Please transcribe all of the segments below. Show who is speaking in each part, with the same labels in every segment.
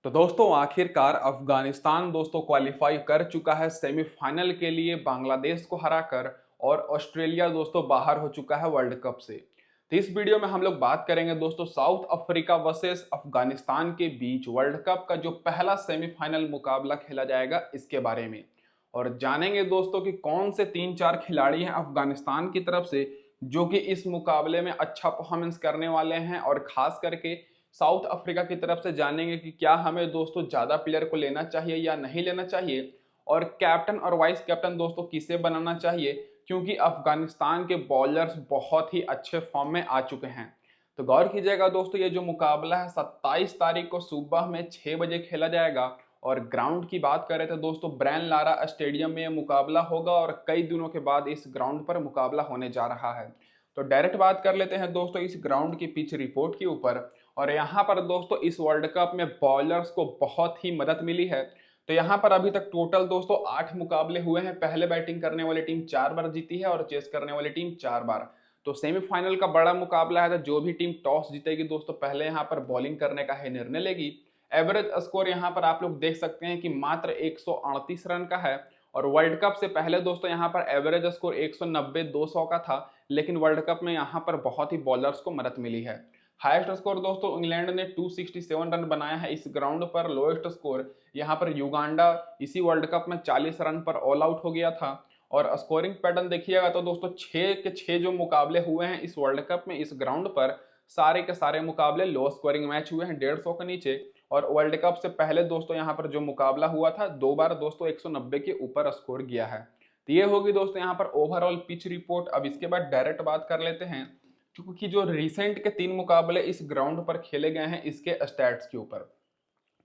Speaker 1: तो दोस्तों आखिरकार अफगानिस्तान दोस्तों क्वालिफाई कर चुका है सेमीफाइनल के लिए बांग्लादेश को हराकर। और ऑस्ट्रेलिया दोस्तों बाहर हो चुका है वर्ल्ड कप से। तो इस वीडियो में हम लोग बात करेंगे दोस्तों साउथ अफ्रीका वर्सेस अफगानिस्तान के बीच वर्ल्ड कप का जो पहला सेमीफाइनल मुकाबला खेला जाएगा इसके बारे में। और जानेंगे दोस्तों कि कौन से 3-4 खिलाड़ी हैं अफगानिस्तान की तरफ से जो कि इस मुकाबले में अच्छा परफॉर्मेंस करने वाले हैं। और खास करके साउथ अफ्रीका की तरफ से जानेंगे कि क्या हमें दोस्तों ज्यादा प्लेयर को लेना चाहिए या नहीं लेना चाहिए, और कैप्टन और वाइस कैप्टन दोस्तों किसे बनाना चाहिए, क्योंकि अफगानिस्तान के बॉलर्स बहुत ही अच्छे फॉर्म में आ चुके हैं। तो गौर कीजिएगा दोस्तों, ये जो मुकाबला है 27 तारीख को सुबह में 6 बजे खेला जाएगा। और ग्राउंड की बात करें तो दोस्तों ब्रैन लारा स्टेडियम में यह मुकाबला होगा और कई दिनों के बाद इस ग्राउंड पर मुकाबला होने जा रहा है। तो डायरेक्ट बात कर लेते हैं दोस्तों इस ग्राउंड की पिच रिपोर्ट के ऊपर। और यहाँ पर दोस्तों इस वर्ल्ड कप में बॉलर्स को बहुत ही मदद मिली है। तो यहाँ पर अभी तक टोटल दोस्तों 8 मुकाबले हुए हैं। पहले बैटिंग करने वाली टीम 4 बार जीती है और चेस करने वाली टीम 4 बार। तो सेमीफाइनल का बड़ा मुकाबला है, तो जो भी टीम टॉस जीतेगी दोस्तों पहले यहाँ पर बॉलिंग करने का है निर्णय लेगी। एवरेज स्कोर यहाँ पर आप लोग देख सकते हैं कि मात्र 138 रन का है। और वर्ल्ड कप से पहले दोस्तों यहाँ पर एवरेज स्कोर 190-200 का था, लेकिन वर्ल्ड कप में यहाँ पर बहुत ही बॉलर्स को मदद मिली है। हाईएस्ट स्कोर दोस्तों इंग्लैंड ने 267 रन बनाया है इस ग्राउंड पर। लोएस्ट स्कोर यहाँ पर युगांडा इसी वर्ल्ड कप में 40 रन पर ऑल आउट हो गया था। और स्कोरिंग पैटर्न देखिएगा तो दोस्तों 6 के 6 जो मुकाबले हुए हैं इस वर्ल्ड कप में इस ग्राउंड पर, सारे के सारे मुकाबले लो स्कोरिंग मैच हुए हैं 150 के नीचे। और वर्ल्ड कप से पहले दोस्तों यहाँ पर जो मुकाबला हुआ था 2 बार दोस्तों 190 के ऊपर स्कोर गया है। तो ये होगी दोस्तों यहाँ पर ओवरऑल पिच रिपोर्ट। अब इसके बाद डायरेक्ट बात कर लेते हैं क्योंकि जो रिसेंट के 3 मुकाबले इस ग्राउंड पर खेले गए हैं इसके स्टैट्स के ऊपर।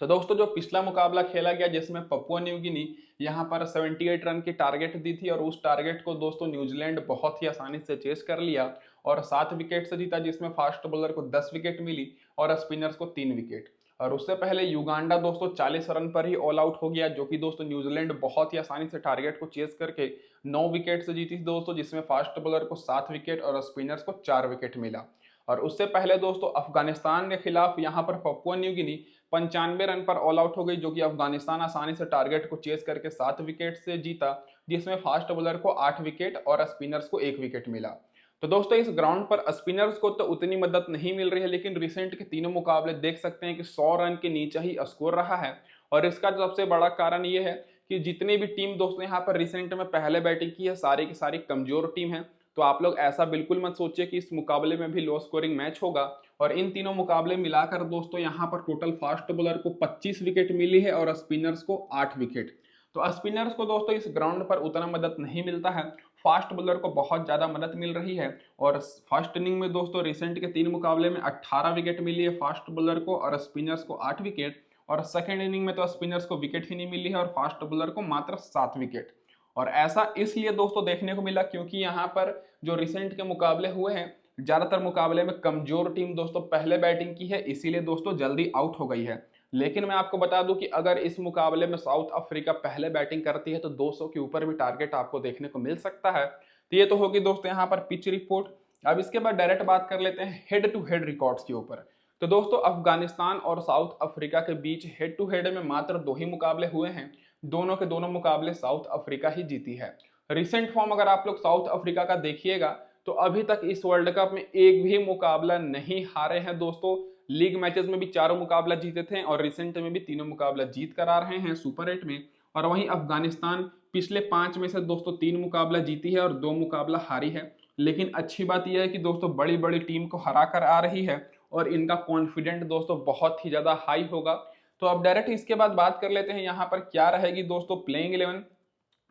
Speaker 1: तो दोस्तों जो पिछला मुकाबला खेला गया जिसमें पपुआ न्यू गिनी यहाँ पर 78 रन की टारगेट दी थी, और उस टारगेट को दोस्तों न्यूजीलैंड बहुत ही आसानी से चेस कर लिया और 7 विकेट से जीता, जिसमें फास्ट बॉलर को 10 विकेट मिली और स्पिनर्स को 3 विकेट। और उससे पहले युगांडा दोस्तों 40 रन पर ही ऑल आउट हो गया, जो कि दोस्तों न्यूजीलैंड बहुत ही आसानी से टारगेट को चेस करके 9 विकेट से जीती थी दोस्तों, जिसमें फास्ट बॉलर को 7 विकेट और स्पिनर्स को 4 विकेट मिला। और उससे पहले दोस्तों अफगानिस्तान के खिलाफ यहाँ पर पपुआ न्यू गिनी 95 रन पर ऑल आउट हो गई, जो कि अफगानिस्तान आसानी से टारगेट को चेस करके 7 विकेट से जीता, जिसमें फास्ट बॉलर को 8 विकेट और स्पिनर्स को 1 विकेट मिला। तो दोस्तों इस ग्राउंड पर स्पिनर्स को तो उतनी मदद नहीं मिल रही है, लेकिन रिसेंट के तीनों मुकाबले देख सकते हैं कि 100 रन के नीचे ही स्कोर रहा है। और इसका सबसे बड़ा कारण ये है कि जितनी भी टीम दोस्तों यहाँ पर रिसेंट में पहले बैटिंग की है सारी की सारी कमजोर टीम है। तो आप लोग ऐसा बिल्कुल मत सोचिए कि इस मुकाबले में भी लो स्कोरिंग मैच होगा। और इन तीनों मुकाबले मिलाकर दोस्तों यहाँ पर टोटल फास्ट बॉलर को 25 विकेट मिली है और स्पिनर्स को 8 विकेट। तो स्पिनर्स को दोस्तों इस ग्राउंड पर उतना मदद नहीं मिलता है, फास्ट बॉलर को बहुत ज्यादा मदद मिल रही है। और फर्स्ट इनिंग में दोस्तों रिसेंट के 3 मुकाबले में 18 विकेट मिली है फास्ट बॉलर को और स्पिनर्स को 8 विकेट। और सेकेंड इनिंग में तो स्पिनर्स को विकेट ही नहीं मिली है और फास्ट बॉलर को मात्र 7 विकेट। और ऐसा इसलिए दोस्तों देखने को मिला क्योंकि यहाँ पर जो रिसेंट के मुकाबले हुए हैं ज्यादातर मुकाबले में कमजोर टीम दोस्तों पहले बैटिंग की है, इसीलिए दोस्तों जल्दी आउट हो गई है। लेकिन मैं आपको बता दूं कि अगर इस मुकाबले में साउथ अफ्रीका पहले बैटिंग करती है तो 200 के ऊपर भी टारगेट आपको देखने को मिल सकता है। तो ये तो होगी दोस्तों यहाँ पर पिच रिपोर्ट। अब इसके बाद डायरेक्ट बात कर लेते हैं हेड टू हेड रिकॉर्ड्स के ऊपर। तो दोस्तों अफगानिस्तान और साउथ अफ्रीका के बीच हेड टू हेड में मात्र 2 ही मुकाबले हुए हैं। दोनों के दोनों मुकाबले साउथ अफ्रीका ही जीती है। रिसेंट फॉर्म अगर आप लोग साउथ अफ्रीका का देखिएगा तो अभी तक इस वर्ल्ड कप में एक भी मुकाबला नहीं हारे हैं दोस्तों। लीग मैचेस में भी 4 मुकाबला जीते थे और रिसेंट में भी 3 मुकाबला जीत कर आ रहे हैं सुपर 8 में। और वहीं अफगानिस्तान पिछले 5 में से दोस्तों 3 मुकाबला जीती है और 2 मुकाबला हारी है। लेकिन अच्छी बात यह है कि दोस्तों बड़ी बड़ी टीम को हरा कर आ रही है और इनका कॉन्फिडेंट दोस्तों बहुत ही ज्यादा हाई होगा। तो अब डायरेक्ट इसके बाद बात कर लेते हैं यहाँ पर क्या रहेगी दोस्तों प्लेइंग 11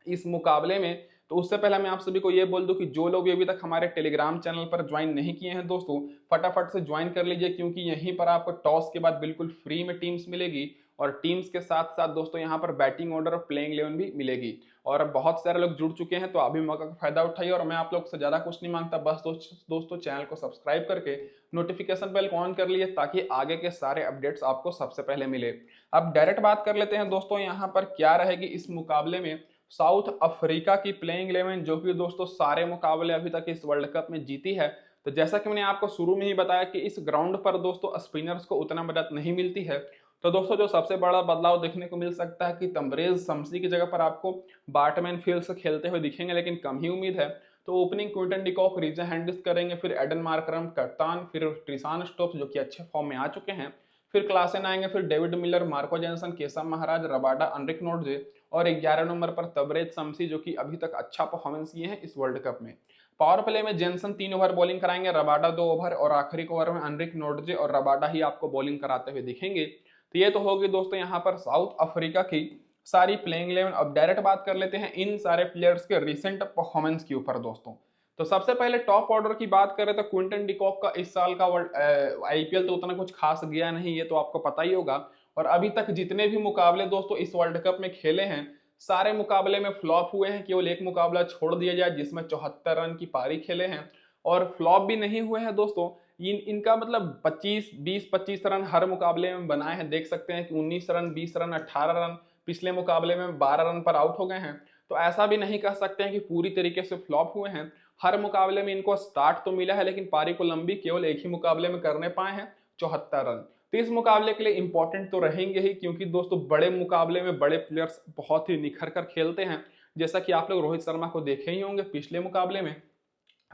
Speaker 1: इस मुकाबले में। तो उससे पहले मैं आप सभी को ये बोल दूं कि जो लोग अभी तक हमारे टेलीग्राम चैनल पर ज्वाइन नहीं किए हैं दोस्तों फटाफट से ज्वाइन कर लीजिए, क्योंकि यहीं पर आपको टॉस के बाद बिल्कुल फ्री में टीम्स मिलेगी और टीम्स के साथ साथ दोस्तों यहाँ पर बैटिंग ऑर्डर और प्लेइंग 11 भी मिलेगी। और बहुत सारे लोग जुड़ चुके हैं तो अभी मौका का फायदा उठाइए। और मैं आप लोग से ज्यादा कुछ नहीं मांगता, बस दोस्तों चैनल को सब्सक्राइब करके नोटिफिकेशन बेल को ऑन कर लिए ताकि आगे के सारे अपडेट्स आपको सबसे पहले मिले। अब डायरेक्ट बात कर लेते हैं दोस्तों यहाँ पर क्या रहेगी इस मुकाबले में साउथ अफ्रीका की प्लेइंग 11, जो कि दोस्तों सारे मुकाबले अभी तक इस वर्ल्ड कप में जीती है। तो जैसा कि मैंने आपको शुरू में ही बताया कि इस ग्राउंड पर दोस्तों स्पिनर्स को उतना मदद नहीं मिलती है, तो दोस्तों जो सबसे बड़ा बदलाव देखने को मिल सकता है कि तंबरेज शमसी की जगह पर आपको बार्टमैन फील्ड्स खेलते हुए दिखेंगे, लेकिन कम ही उम्मीद है। तो opening Quinton de Kock, Reeza Hendricks करेंगे, फिर एडन मार्करम कप्तान, फिर ट्रिसान स्टोक्स जो कि अच्छे फॉर्म में आ चुके हैं, फिर क्लासेन आएंगे, फिर David Miller, Marco Jansen, Keshav Maharaj, Rabada, Anrich Nortje और 11 नंबर पर तबरेज शमसी जो कि अभी तक अच्छा परफॉर्मेंस किए हैं इस वर्ल्ड कप में। पावर प्ले में जेंसन 3 ओवर बॉलिंग कराएंगे, रबाडा 2 ओवर और आखिरी ओवर में अनरिक नोटजे और रबाडा ही आपको बॉलिंग कराते हुए दिखेंगे। तो ये तो होगी दोस्तों यहाँ पर साउथ अफ्रीका की सारी प्लेइंग 11। अब डायरेक्ट बात कर लेते हैं इन सारे प्लेयर्स के रिसेंट परफॉर्मेंस के ऊपर दोस्तों। तो सबसे पहले टॉप ऑर्डर की बात करें तो क्विंटन डिकॉक का इस साल का आईपीएल तो उतना कुछ खास गया नहीं, ये तो आपको पता ही होगा। और अभी तक जितने भी मुकाबले दोस्तों इस वर्ल्ड कप में खेले हैं, सारे मुकाबले में फ्लॉप हुए हैं। केवल एक मुकाबला छोड़ दिया जाए जिसमें 74 रन की पारी खेले हैं, और फ्लॉप भी नहीं हुए हैं दोस्तों। इनका मतलब 25 रन हर मुकाबले में बनाए हैं। देख सकते हैं कि 19 रन, 20 रन, 18 रन, पिछले मुकाबले में 12 रन पर आउट हो गए हैं। तो ऐसा भी नहीं कह सकते हैं कि पूरी तरीके से फ्लॉप हुए हैं। हर मुकाबले में इनको स्टार्ट तो मिला है, लेकिन पारी को लंबी केवल एक ही मुकाबले में करने पाए हैं, 74 रन। तो इस मुकाबले के लिए इंपॉर्टेंट तो रहेंगे ही, क्योंकि दोस्तों बड़े मुकाबले में बड़े प्लेयर्स बहुत ही निखर कर खेलते हैं। जैसा कि आप लोग रोहित शर्मा को देखे ही होंगे पिछले मुकाबले में।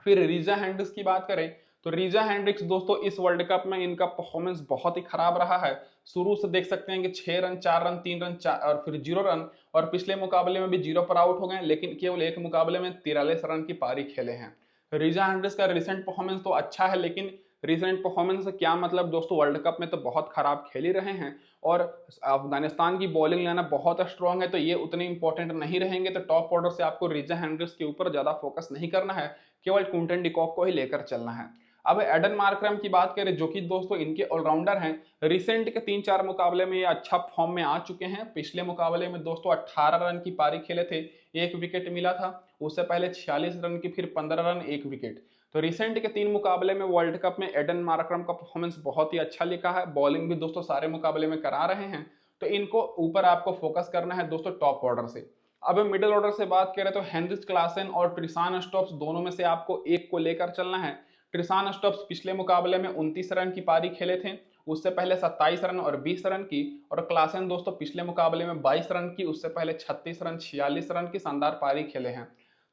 Speaker 1: फिर रीजा हैंड्रिक्स की बात करें तो रीजा हैंड्रिक्स दोस्तों इस वर्ल्ड कप में इनका परफॉर्मेंस बहुत ही खराब रहा है। शुरू से देख सकते हैं कि 6 रन, 4 रन, 3 रन, 4 और फिर 0 रन, और पिछले मुकाबले में भी 0 पर आउट हो गए, लेकिन केवल एक मुकाबले में 43 रन की पारी खेले हैं। रीजा हैंड्रिक्स का रिसेंट परफॉर्मेंस तो अच्छा है, लेकिन रिसेंट परफॉर्मेंस से क्या मतलब दोस्तों, वर्ल्ड कप में तो बहुत खराब खेल ही रहे हैं। और अफगानिस्तान की बॉलिंग लाना बहुत स्ट्रांग है, तो ये उतने इंपॉर्टेंट नहीं रहेंगे। तो टॉप ऑर्डर से आपको रीजा हैंड्रिक्स के ऊपर ज्यादा फोकस नहीं करना है, केवल क्विंटन डिकॉक को ही लेकर चलना है। अब एडन मार्करम की बात करें जो कि दोस्तों इनके ऑलराउंडर हैं, रिसेंट के 3-4 मुकाबले में ये अच्छा फॉर्म में आ चुके हैं। पिछले मुकाबले में दोस्तों 18 रन की पारी खेले थे, 1 विकेट मिला था। उससे पहले 46 रन की, फिर 15 रन, 1 विकेट। तो रिसेंट के 3 मुकाबले में वर्ल्ड कप में एडन मार्करम का परफॉर्मेंस बहुत ही अच्छा लिखा है। बॉलिंग भी दोस्तों सारे मुकाबले में करा रहे हैं। तो इनको ऊपर आपको फोकस करना है दोस्तों टॉप ऑर्डर से। अब मिडिल ऑर्डर से बात करें तो हेनरिच क्लासेन और ट्रिसान स्टोक्स दोनों में से आपको एक को लेकर चलना है। ट्रिसान स्टोक्स पिछले मुकाबले में 29 रन की पारी खेले थे, उससे पहले 27 रन और 20 रन की। और क्लासेन दोस्तों पिछले मुकाबले में 22 रन की, उससे पहले 36 रन, 46 रन की शानदार पारी खेले हैं।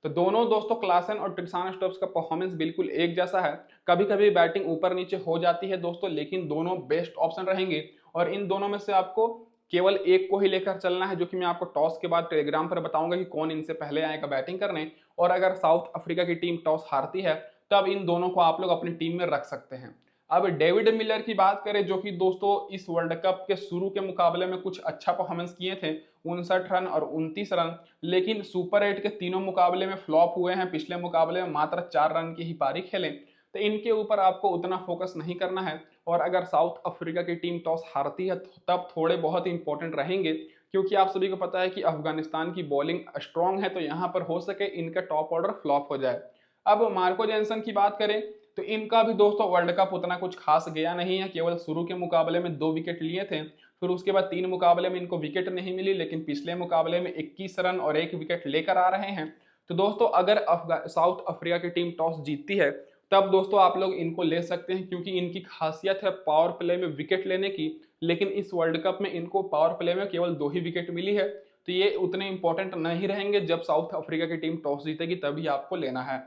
Speaker 1: तो दोनों दोस्तों क्लासेन और ट्रिसान स्टोक्स का परफॉर्मेंस बिल्कुल एक जैसा है। कभी कभी बैटिंग ऊपर नीचे हो जाती है दोस्तों, लेकिन दोनों बेस्ट ऑप्शन रहेंगे। और इन दोनों में से आपको केवल एक को ही लेकर चलना है, जो कि मैं आपको टॉस के बाद टेलीग्राम पर बताऊंगा कि कौन इनसे पहले आएगा बैटिंग करने। और अगर साउथ अफ्रीका की टीम टॉस हारती है तब इन दोनों को आप लोग अपनी टीम में रख सकते हैं। अब डेविड मिलर की बात करें जो कि दोस्तों इस वर्ल्ड कप के शुरू के मुकाबले में कुछ अच्छा परफॉर्मेंस किए थे, 59 रन और 29 रन, लेकिन सुपर 8 के तीनों मुकाबले में फ्लॉप हुए हैं। पिछले मुकाबले में मात्र 4 रन की ही पारी खेले। तो इनके ऊपर आपको उतना फोकस नहीं करना है। और अगर साउथ अफ्रीका की टीम टॉस हारती है तब थोड़े बहुत इंपॉर्टेंट रहेंगे, क्योंकि आप सभी को पता है कि अफगानिस्तान की बॉलिंग स्ट्रांग है, तो यहाँ पर हो सके इनका टॉप ऑर्डर फ्लॉप हो जाए। अब मार्को जेंसन की बात करें तो इनका भी दोस्तों वर्ल्ड कप उतना कुछ खास गया नहीं है। केवल शुरू के मुकाबले में 2 विकेट लिए थे, फिर उसके बाद 3 मुकाबले में इनको विकेट नहीं मिली, लेकिन पिछले मुकाबले में 21 रन और 1 विकेट लेकर आ रहे हैं। तो दोस्तों अगर साउथ अफ्रीका की टीम टॉस जीतती है तब दोस्तों आप लोग इनको ले सकते हैं, क्योंकि इनकी खासियत है पावर प्ले में विकेट लेने की। लेकिन इस वर्ल्ड कप में इनको पावर प्ले में केवल 2 ही विकेट मिली है, तो ये उतने इंपॉर्टेंट नहीं रहेंगे। जब साउथ अफ्रीका की टीम टॉस जीतेगी तभी आपको लेना है।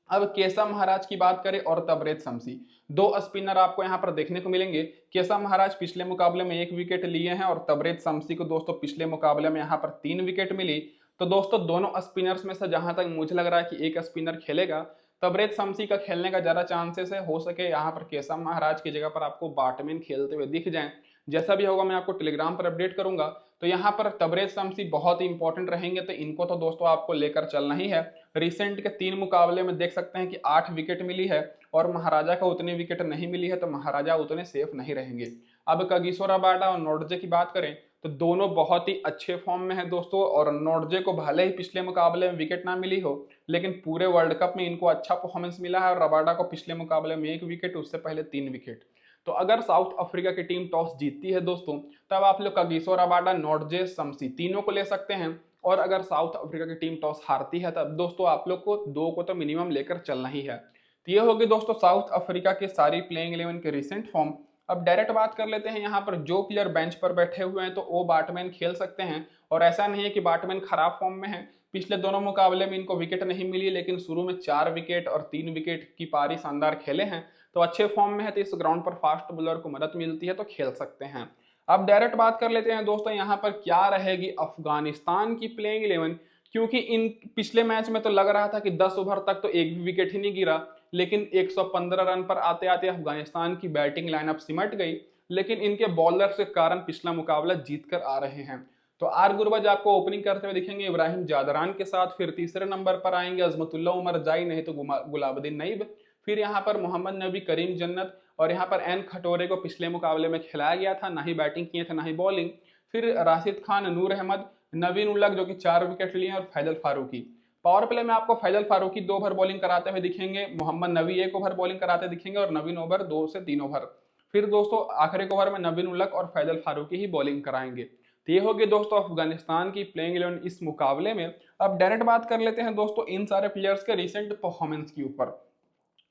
Speaker 1: अब केशव महाराज की बात करें और तबरेज शमसी, 2 स्पिनर आपको यहाँ पर देखने को मिलेंगे। केशव महाराज पिछले मुकाबले में 1 विकेट लिए हैं, और तबरेज शमसी को दोस्तों पिछले मुकाबले में यहाँ पर 3 विकेट मिली। तो दोस्तों दोनों स्पिनर्स में से जहां तक मुझे लग रहा है कि एक स्पिनर खेलेगा, तबरेज शमसी का खेलने का ज्यादा चांसेस है। हो सके यहाँ पर केशव महाराज की जगह पर आपको बाटमैन खेलते हुए दिख जाएं। जैसा भी होगा मैं आपको टेलीग्राम पर अपडेट करूंगा। तो यहाँ पर तबरेज शमसी बहुत ही इंपॉर्टेंट रहेंगे, तो इनको तो दोस्तों आपको लेकर चलना ही है। रिसेंट के 3 मुकाबले में देख सकते हैं कि 8 विकेट मिली है, और महाराजा को उतनी विकेट नहीं मिली है, तो महाराजा उतने सेफ नहीं रहेंगे। अब कागिसो रबाडा और नोटजे की बात करें तो दोनों बहुत ही अच्छे फॉर्म में है दोस्तों। और नोटजे को भले ही पिछले मुकाबले में विकेट ना मिली हो, लेकिन पूरे वर्ल्ड कप में इनको अच्छा परफॉर्मेंस मिला है। और रबाडा को पिछले मुकाबले में 1 विकेट, उससे पहले 3 विकेट। तो अगर साउथ अफ्रीका की टीम टॉस जीतती है दोस्तों, तब आप लोग कागिसो रबाडा, नोटजे, शमसी तीनों को ले सकते हैं। और अगर साउथ अफ्रीका की टीम टॉस हारती है तब दोस्तों आप लोग को 2 को तो मिनिमम लेकर चलना ही है। तो ये होगी दोस्तों साउथ अफ्रीका के सारी प्लेइंग 11 के रिसेंट फॉर्म। अब डायरेक्ट बात कर लेते हैं, यहाँ पर जो प्लेयर बेंच पर बैठे हुए हैं तो वो बैट्समैन खेल सकते हैं, और ऐसा नहीं है कि बैट्समैन खराब फॉर्म में है। पिछले दोनों मुकाबले में इनको विकेट नहीं मिली, लेकिन शुरू में 4 विकेट और 3 विकेट की पारी शानदार खेले हैं, तो अच्छे फॉर्म में है, तो इस ग्राउंड पर फास्ट बॉलर को मदद मिलती है तो खेल सकते हैं। अब डायरेक्ट बात कर लेते हैं दोस्तों, यहाँ पर क्या रहेगी अफगानिस्तान की प्लेइंग 11, क्योंकि इन पिछले मैच में तो लग रहा था कि 10 ओवर तक तो एक भी विकेट ही नहीं गिरा, लेकिन 115 रन पर आते आते अफगानिस्तान की बैटिंग लाइनअप सिमट गई, लेकिन इनके बॉलर के कारण पिछला मुकाबला जीत कर आ रहे हैं। तो आर गुरबाज आपको ओपनिंग करते हुए दिखेंगे इब्राहिम जादरान के साथ, फिर तीसरे नंबर पर आएंगे अजमतुल्ला उमर जाई, नहीं तो गुलाबुद्दीन नईब, फिर यहाँ पर मोहम्मद नबी, करीम जन्नत, और यहाँ पर एन खटोरे को पिछले मुकाबले में खिलाया गया था, ना ही बैटिंग किए थे ना ही बॉलिंग, फिर राशिद खान, नूर अहमद, नवीन उल्लक जो कि 4 विकेट लिए, और फैजल फारूकी। पावर प्ले में आपको फैजल फारूकी 2 ओवर बॉलिंग कराते हुए दिखेंगे, मोहम्मद नबी 1 ओवर बॉलिंग कराते दिखेंगे, और नवीन ओवर 2 से 3 ओवर। फिर दोस्तों आखिरी ओवर में नवीन उल्लक और फैजल फारूकी ही बॉलिंग कराएंगे। तो ये होगी दोस्तों अफगानिस्तान की प्लेइंग 11 इस मुकाबले में। अब डायरेक्ट बात कर लेते हैं दोस्तों इन सारे प्लेयर्स के रिसेंट परफॉर्मेंस के ऊपर।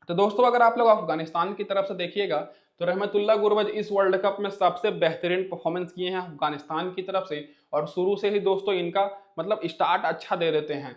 Speaker 1: तो दोस्तों अगर आप लोग अफगानिस्तान की तरफ से देखिएगा तो रहमतुल्लाह गुरबज इस वर्ल्ड कप में सबसे बेहतरीन परफॉर्मेंस किए हैं अफगानिस्तान की तरफ से, और शुरू से ही दोस्तों इनका मतलब स्टार्ट अच्छा दे देते हैं।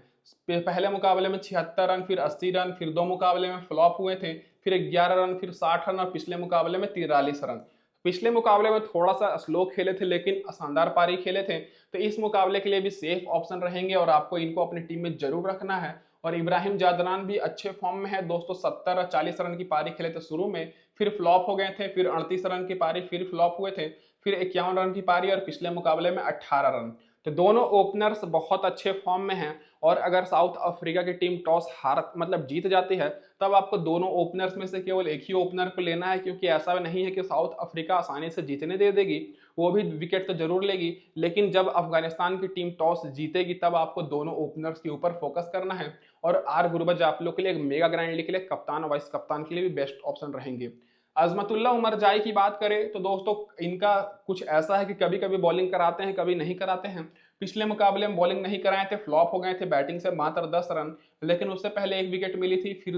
Speaker 1: पहले मुकाबले में 76 रन, फिर 80 रन, फिर 2 मुकाबले में फ्लॉप हुए थे, फिर 11 रन, फिर 60 रन, और पिछले मुकाबले में 43 रन। पिछले मुकाबले में थोड़ा सा स्लो खेले थे लेकिन शानदार पारी खेले थे, तो इस मुकाबले के लिए भी सेफ ऑप्शन रहेंगे और आपको इनको अपनी टीम में जरूर रखना है। और इब्राहिम जादरान भी अच्छे फॉर्म में है दोस्तों, 70 और 40 रन की पारी खेले थे शुरू में, फिर फ्लॉप हो गए थे, फिर 38 रन की पारी फिर फ्लॉप हुए थे, फिर 51 रन की पारी, और पिछले मुकाबले में 18 रन। तो दोनों ओपनर्स बहुत अच्छे फॉर्म में हैं, और अगर साउथ अफ्रीका की टीम टॉस हार मतलब जीत जाती है तब आपको दोनों ओपनर्स में से केवल एक ही ओपनर को लेना है, क्योंकि ऐसा नहीं है कि साउथ अफ्रीका आसानी से जीतने दे देगी, वो भी विकेट तो जरूर लेगी, लेकिन जब अफगानिस्तान की टीम टॉस जीतेगी तब आपको दोनों ओपनर्स के ऊपर फोकस करना है। और आर गुरबज आप लोग के लिए एक मेगा ग्रैंड लीग के लिए कप्तान और वाइस कप्तान के लिए भी बेस्ट ऑप्शन रहेंगे। अजमतुल्ला उमर जाई की बात करें तो दोस्तों इनका कुछ ऐसा है कि कभी कभी बॉलिंग कराते हैं, कभी नहीं कराते हैं। पिछले मुकाबले में बॉलिंग नहीं कराए थे, फ्लॉप हो गए थे बैटिंग से मात्र 10 रन, लेकिन उससे पहले 1 विकेट मिली थी, फिर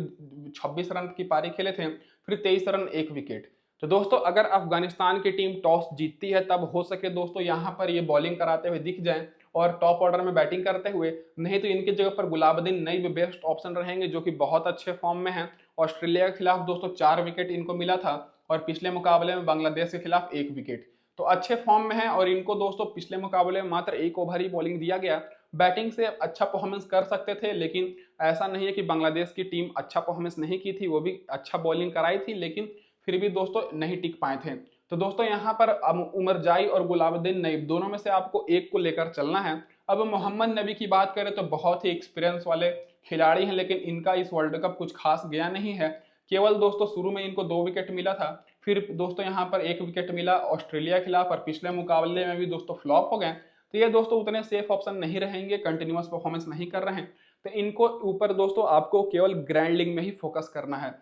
Speaker 1: 26 रन की पारी खेले थे, फिर 23 रन 1 विकेट। तो दोस्तों अगर अफगानिस्तान की टीम टॉस जीतती है तब हो सके दोस्तों यहाँ पर ये बॉलिंग कराते हुए दिख जाएं और टॉप ऑर्डर में बैटिंग करते हुए, नहीं तो इनकी जगह पर गुलाबुद्दीन नईब बेस्ट ऑप्शन रहेंगे जो कि बहुत अच्छे फॉर्म में हैं। ऑस्ट्रेलिया के खिलाफ दोस्तों 4 विकेट इनको मिला था, और पिछले मुकाबले में बांग्लादेश के खिलाफ 1 विकेट, तो अच्छे फॉर्म में है। और इनको दोस्तों पिछले मुकाबले में मात्र 1 ओवर ही बॉलिंग दिया गया, बैटिंग से अच्छा परफॉर्मेंस कर सकते थे, लेकिन ऐसा नहीं है कि बांग्लादेश की टीम अच्छा परफॉर्मेंस नहीं की थी, वो भी अच्छा बॉलिंग कराई थी, लेकिन फिर भी दोस्तों नहीं टिक पाए थे। तो दोस्तों यहाँ पर उमर जाई और गुलाबुद्दीन नईब दोनों में से आपको एक को लेकर चलना है। अब मोहम्मद नबी की बात करें तो बहुत ही एक्सपीरियंस वाले खिलाड़ी हैं, लेकिन इनका इस वर्ल्ड कप कुछ खास गया नहीं है। केवल दोस्तों शुरू में इनको 2 विकेट मिला था, फिर दोस्तों यहाँ पर 1 विकेट मिला ऑस्ट्रेलिया के खिलाफ, और पिछले मुकाबले में भी दोस्तों फ्लॉप हो गए। तो ये दोस्तों उतने सेफ ऑप्शन नहीं रहेंगे, कंटिन्यूअस परफॉर्मेंस नहीं कर रहे हैं, तो इनको ऊपर दोस्तों आपको केवल ग्रैंड लीग में ही फोकस करना है।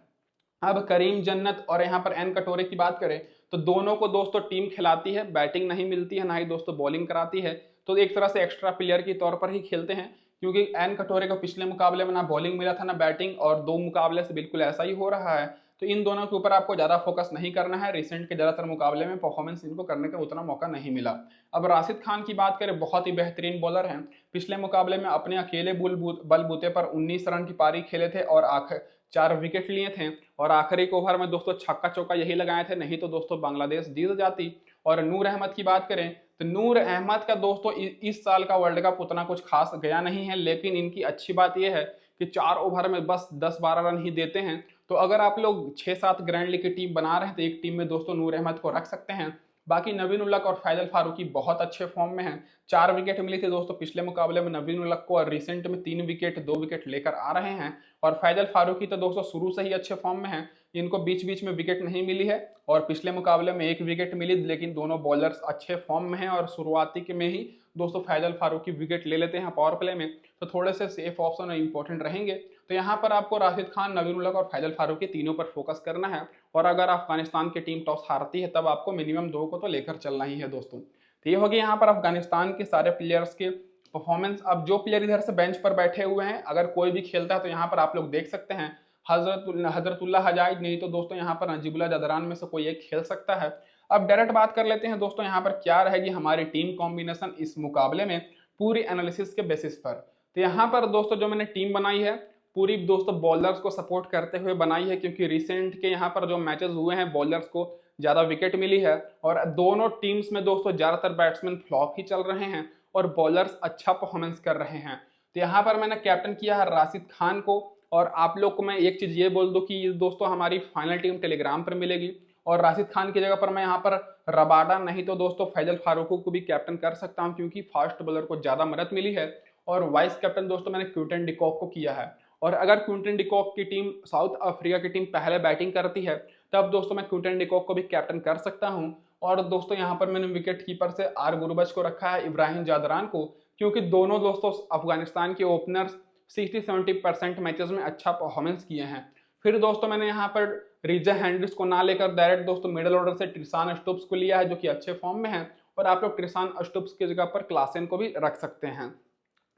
Speaker 1: अब करीम जन्नत और यहाँ पर एन कटोरे की बात करें तो दोनों को दोस्तों टीम खिलाती है, बैटिंग नहीं मिलती है, ना ही दोस्तों बॉलिंग कराती है, तो एक तरह से एक्स्ट्रा प्लेयर के तौर पर ही खेलते हैं, क्योंकि एन कटोरे को पिछले मुकाबले में ना बॉलिंग मिला था ना बैटिंग, और 2 मुकाबले से बिल्कुल ऐसा ही हो रहा है। तो इन दोनों के ऊपर आपको ज्यादा फोकस नहीं करना है, रिसेंट के ज्यादातर मुकाबले में परफॉर्मेंस इनको करने का उतना मौका नहीं मिला। अब राशिद खान की बात करें, बहुत ही बेहतरीन बॉलर हैं, पिछले मुकाबले में अपने अकेले बलबूते पर 19 रन की पारी खेले थे और आखिर 4 विकेट लिए थे, और आखिरी ओवर में दोस्तों छक्का चौका यही लगाए थे, नहीं तो दोस्तों बांग्लादेश जीत जाती। और नूर अहमद की बात करें तो नूर अहमद का दोस्तों इस साल का वर्ल्ड कप उतना कुछ खास गया नहीं है, लेकिन इनकी अच्छी बात यह है कि 4 ओवर में बस 10-12 रन ही देते हैं। तो अगर आप लोग 6-7 ग्रैंड लीग की टीम बना रहे हैं तो एक टीम में दोस्तों नूर अहमद को रख सकते हैं। बाकी नवीन उल्लक और फैजल फारूकी बहुत अच्छे फॉर्म में हैं, 4 विकेट मिली थी दोस्तों पिछले मुकाबले में नवीन उल्लक को, और रिसेंट में 3 विकेट 2 विकेट लेकर आ रहे हैं। और फैजल फारूकी तो दोस्तों शुरू से ही अच्छे फॉर्म में हैं, इनको बीच बीच में विकेट नहीं मिली है, और पिछले मुकाबले में 1 विकेट मिली, लेकिन दोनों बॉलर्स अच्छे फॉर्म में हैं, और शुरुआती के में ही दोस्तों फैजल फारूकी विकेट ले लेते हैं पावर प्ले में, तो थोड़े से सेफ ऑप्शन और इंपॉर्टेंट रहेंगे। तो यहाँ पर आपको राशिद खान, नवीन उल्लक और फैजल फारूकी तीनों पर फोकस करना है, और अगर अफगानिस्तान की टीम टॉस हारती है तब आपको मिनिमम 2 को तो लेकर चलना ही है दोस्तों। तो ये होगी यहाँ पर अफगानिस्तान के सारे प्लेयर्स के परफॉर्मेंस। अब जो प्लेयर इधर से बेंच पर बैठे हुए हैं, अगर कोई भी खेलता है तो यहाँ पर आप लोग देख सकते हैं हजरतुल्ला हजाज, नहीं तो दोस्तों यहाँ पर नजीबुल्लाह जदरान में से कोई एक खेल सकता है। अब डायरेक्ट बात कर लेते हैं दोस्तों यहाँ पर क्या रहेगी हमारी टीम कॉम्बिनेशन इस मुकाबले में पूरी एनालिसिस के बेसिस पर। तो यहाँ पर दोस्तों जो मैंने टीम बनाई है पूरी दोस्तों बॉलर्स को सपोर्ट करते हुए बनाई है, क्योंकि रिसेंट के यहाँ पर जो मैचेस हुए हैं बॉलर्स को ज़्यादा विकेट मिली है और दोनों टीम्स में दोस्तों ज़्यादातर बैट्समैन फ्लॉप ही चल रहे हैं और बॉलर्स अच्छा परफॉर्मेंस कर रहे हैं। तो यहाँ पर मैंने कैप्टन किया है राशिद खान को। और आप लोग को मैं एक चीज़ ये बोल दूँ कि दोस्तों हमारी फाइनल टीम टेलीग्राम पर मिलेगी और राशिद खान की जगह पर मैं यहाँ पर रबाडा नहीं तो दोस्तों फैजल फारूको को भी कैप्टन कर सकता हूँ, क्योंकि फास्ट बॉलर को ज़्यादा मदद मिली है। और वाइस कैप्टन दोस्तों मैंने क्विंटन डिकॉक को किया है। और अगर क्विंटन डिकॉक की टीम साउथ अफ्रीका की टीम पहले बैटिंग करती है तब दोस्तों मैं क्विंटन डिकॉक को भी कैप्टन कर सकता हूं। और दोस्तों यहां पर मैंने विकेट कीपर से आर गुरबज को रखा है इब्राहिम जादरान को, क्योंकि दोनों दोस्तों अफगानिस्तान के ओपनर्स 60-70% मैचेस में अच्छा परफॉर्मेंस किए हैं। फिर दोस्तों मैंने यहाँ पर रिजा हैंड्रिक्स को ना लेकर डायरेक्ट दोस्तों मिडिल ऑर्डर से ट्रिसान स्टोप्स को लिया है जो कि अच्छे फॉर्म में है, और आप लोग ट्रिसान स्टोप्स की जगह पर क्लासेन को भी रख सकते हैं।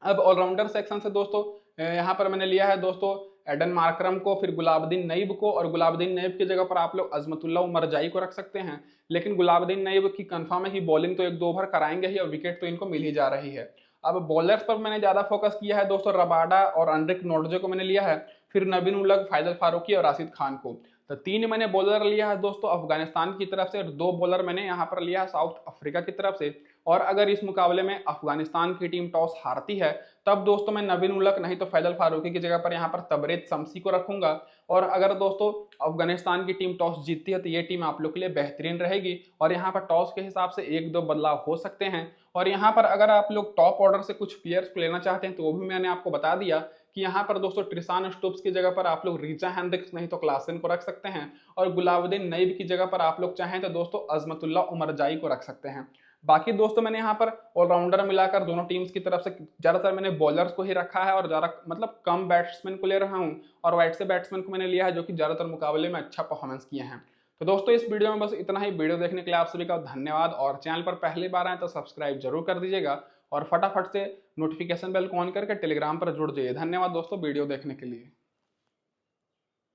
Speaker 1: अब ऑलराउंडर सेक्शन से दोस्तों यहाँ पर मैंने लिया है दोस्तों एडन मार्करम को, फिर गुलाबुद्दीन नईब को, और गुलाबुद्दीन नईब की जगह पर आप लोग अजमतुल्लाह उमरजाई को रख सकते हैं। लेकिन गुलाबुद्दीन नईब की कंफर्म है कि बॉलिंग तो 1-2 ओवर कराएंगे ही और विकेट तो इनको मिल ही जा रही है। अब बॉलर्स पर मैंने ज्यादा फोकस किया है दोस्तों, रबाडा और एंड्रिक नोर्जे को मैंने लिया है, फिर नबीन उलग, फैजल फारूकी और राशिद खान को। तो 3 मैंने बॉलर लिया है दोस्तों अफगानिस्तान की तरफ से और 2 बॉलर मैंने यहाँ पर लिया है साउथ अफ्रीका की तरफ से। और अगर इस मुकाबले में अफगानिस्तान की टीम टॉस हारती है तब दोस्तों मैं नबीन उलग नहीं तो फैजल फारूकी की जगह पर यहाँ पर तबरेज शम्सी को रखूंगा। और अगर दोस्तों अफगानिस्तान की टीम टॉस जीतती है तो ये टीम आप लोग के लिए बेहतरीन रहेगी और यहाँ पर टॉस के हिसाब से 1-2 बदलाव हो सकते हैं। और यहाँ पर अगर आप लोग टॉप ऑर्डर से कुछ प्लेयर्स को लेना चाहते हैं तो वो भी मैंने आपको बता दिया कि यहाँ पर दोस्तों ट्रिसान स्टोप्स की जगह पर आप लोग रिचा हैंड्रिक्स नहीं तो क्लासेन को रख सकते हैं, और गुलाबुद्दीन नईब की जगह पर आप लोग चाहें तो दोस्तों अजमतुल्लाह उमरजाई को रख सकते हैं। बाकी दोस्तों मैंने यहाँ पर ऑलराउंडर मिलाकर दोनों टीम्स की तरफ से ज्यादातर मैंने बॉलर्स को ही रखा है और ज्यादा मतलब कम बैट्समैन को ले रहा हूँ, और वाइट से बैट्समैन को मैंने लिया है जो कि ज्यादातर मुकाबले में अच्छा परफॉर्मेंस किए हैं। तो दोस्तों इस वीडियो में बस इतना ही। वीडियो देखने के लिए आप सभी का धन्यवाद, और चैनल पर पहली बार आए तो सब्सक्राइब जरूर कर दीजिएगा और फटाफट से नोटिफिकेशन बेल को ऑन करके टेलीग्राम पर जुड़ जाइए। धन्यवाद दोस्तों वीडियो देखने के लिए।